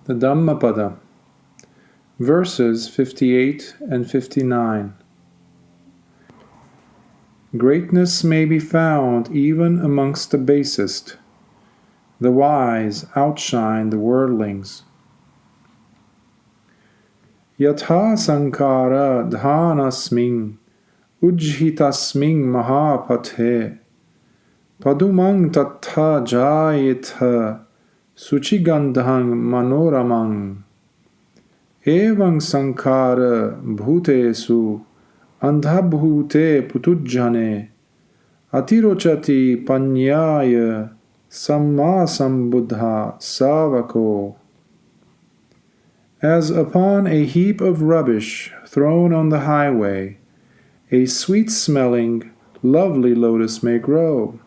The Dhammapada, verses 58 and 59. Greatness may be found even amongst the basest. The wise outshine the worldlings. Yatha sankara dhanasming ujhitasming mahapathe padumang tattha jayitha suchigandhang manoramang evang sankara bhutesu andhabhute putujjane atirochati panyaya sammasambuddha savako. As upon a heap of rubbish thrown on the highway, a sweet-smelling, lovely lotus may grow,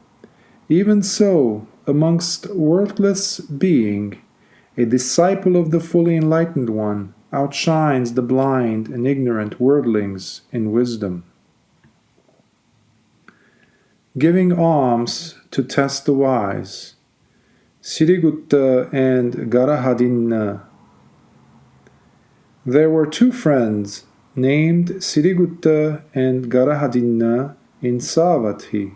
even so, amongst worthless being, a disciple of the fully enlightened one outshines the blind and ignorant worldlings in wisdom. Giving alms to test the wise. Sirigutta and Garahadinna. There were two friends named Sirigutta and Garahadinna in Savatthi.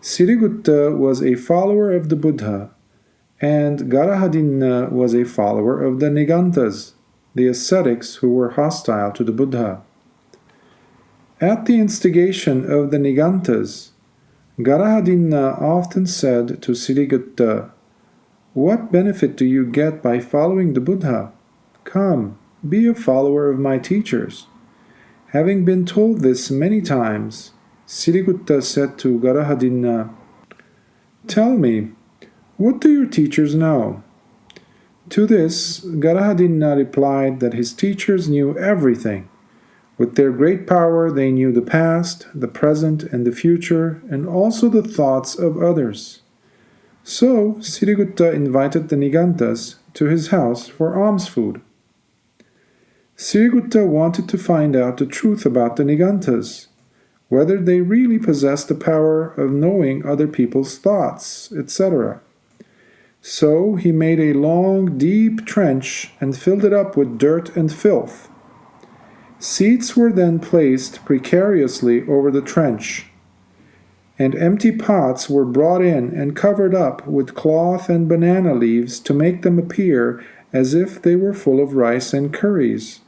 Sirigutta was a follower of the Buddha, and Garahadinna was a follower of the Nigantas, the ascetics who were hostile to the Buddha. At the instigation of the Nigantas, Garahadinna often said to Sirigutta, "What benefit do you get by following the Buddha? Come, be a follower of my teachers." Having been told this many times, Sirigutta said to Garahadinna, "Tell me, what do your teachers know?" To this, Garahadinna replied that his teachers knew everything. With their great power they knew the past, the present, and the future, and also the thoughts of others. So Sirigutta invited the Nigantas to his house for alms food. Sirigutta wanted to find out the truth about the Nigantas, whether they really possessed the power of knowing other people's thoughts, etc. So he made a long, deep trench and filled it up with dirt and filth. Seats were then placed precariously over the trench, and empty pots were brought in and covered up with cloth and banana leaves to make them appear as if they were full of rice and curries.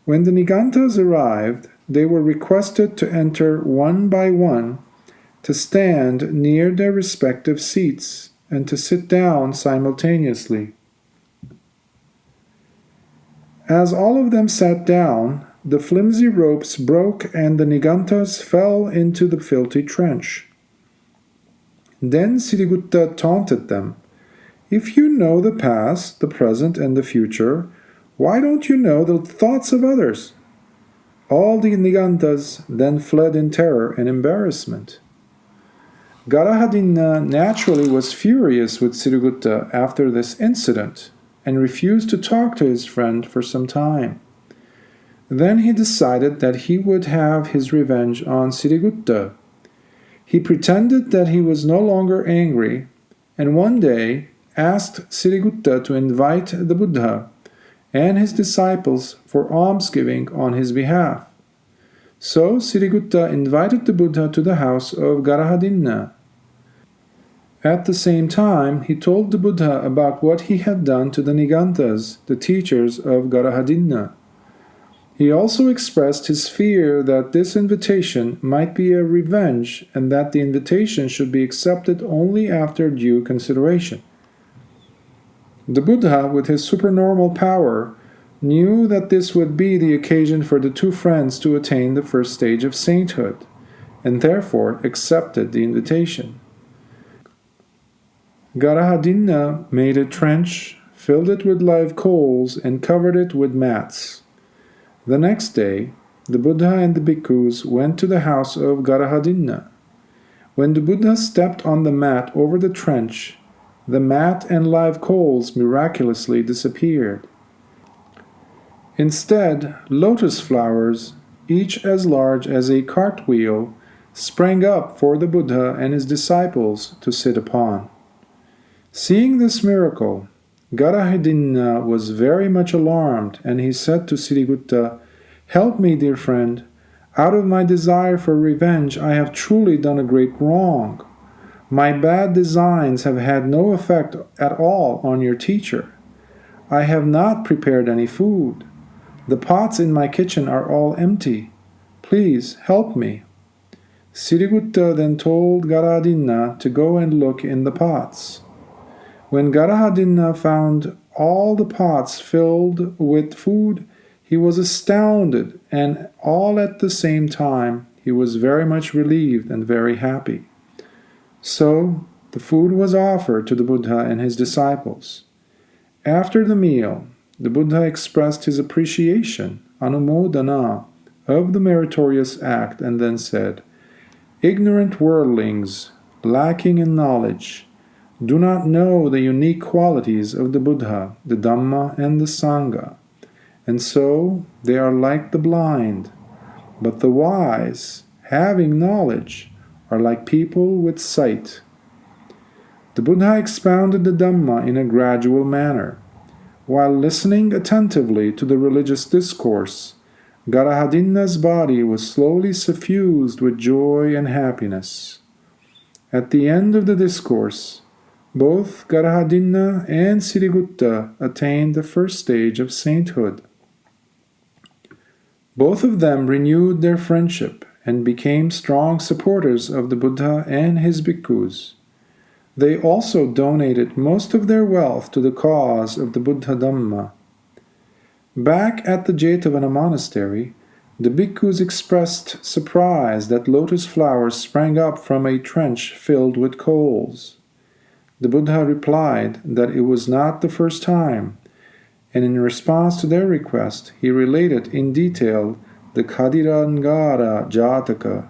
When the Nigantas arrived, they were requested to enter one by one, to stand near their respective seats, and to sit down simultaneously. As all of them sat down, the flimsy ropes broke and the Nigantas fell into the filthy trench. Then Sirigutta taunted them, "If you know the past, the present, and the future, why don't you know the thoughts of others?" All the Nigantas then fled in terror and embarrassment. Garahadinna naturally was furious with Sirigutta after this incident, and refused to talk to his friend for some time. Then he decided that he would have his revenge on Sirigutta. He pretended that he was no longer angry, and one day asked Sirigutta to invite the Buddha and his disciples for almsgiving on his behalf. So Sirigutta invited the Buddha to the house of Garahadinna. At the same time, he told the Buddha about what he had done to the Nigantas, the teachers of Garahadinna. He also expressed his fear that this invitation might be a revenge and that the invitation should be accepted only after due consideration. The Buddha, with his supernormal power, knew that this would be the occasion for the two friends to attain the first stage of sainthood, and therefore accepted the invitation. Garahadinna made a trench, filled it with live coals, and covered it with mats. The next day, the Buddha and the bhikkhus went to the house of Garahadinna. When the Buddha stepped on the mat over the trench, the mat and live coals miraculously disappeared. Instead, lotus flowers, each as large as a cartwheel, sprang up for the Buddha and his disciples to sit upon. Seeing this miracle, Garahadinna was very much alarmed, and he said to Sirigutta, "Help me, dear friend. Out of my desire for revenge, I have truly done a great wrong. My bad designs have had no effect at all on your teacher. I have not prepared any food. The pots in my kitchen are all empty. Please help me." Sirigutta then told Garahadinna to go and look in the pots. When Garahadinna found all the pots filled with food, he was astounded, and all at the same time he was very much relieved and very happy. So the food was offered to the Buddha and his disciples. After the meal, the Buddha expressed his appreciation, anumodana, of the meritorious act, and then said, "Ignorant worldlings, lacking in knowledge, do not know the unique qualities of the Buddha, the Dhamma, and the Sangha, and so they are like the blind. But the wise, having knowledge, are like people with sight." The Buddha expounded the Dhamma in a gradual manner. While listening attentively to the religious discourse, Garahadinna's body was slowly suffused with joy and happiness. At the end of the discourse, both Garahadinna and Sirigutta attained the first stage of sainthood. Both of them renewed their friendship and became strong supporters of the Buddha and his bhikkhus. They also donated most of their wealth to the cause of the Buddha Dhamma. Back at the Jetavana monastery, the bhikkhus expressed surprise that lotus flowers sprang up from a trench filled with coals. The Buddha replied that it was not the first time, and in response to their request, he related in detail the Khadirangara Jataka,